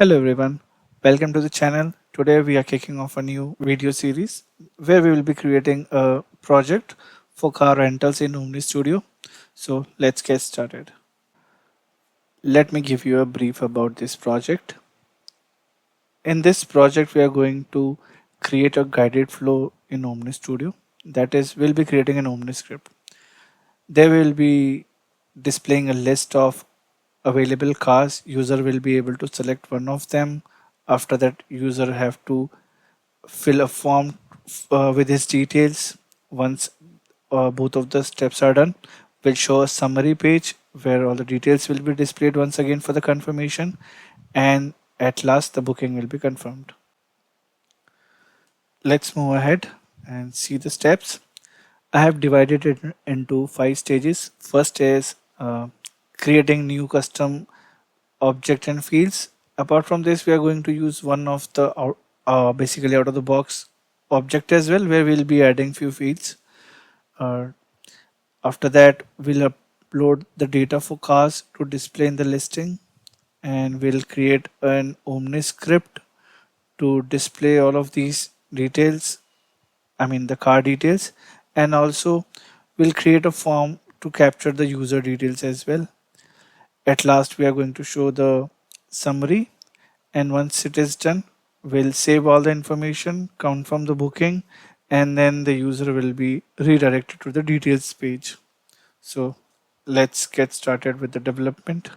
Hello everyone, welcome to the channel. Today we are kicking off a new video series where we will be creating a project for car rentals in OmniStudio. So let's get started. Let me give you a brief about this project. In this project we are going to create a guided flow in OmniStudio. That is, we'll be creating an OmniScript. There will be displaying a list of available cars. User will be able to select one of them. After that, user have to fill a form with his details. Once both of the steps are done, we'll show a summary page where all the details will be displayed once again for the confirmation, and at last the booking will be confirmed. Let's move ahead and see the steps. I have divided it into 5 stages. First is creating new custom object and fields. Apart from this, we are going to use one of the basically out of the box object as well, where we'll be adding few fields. After that, we'll upload the data for cars to display in the listing, and we'll create an OmniScript to display all of these details, the car details, and also we'll create a form to capture the user details as well. At last, we are going to show the summary, and once it is done, we'll save all the information, confirm the booking, and then the user will be redirected to the details page. So let's get started with the development.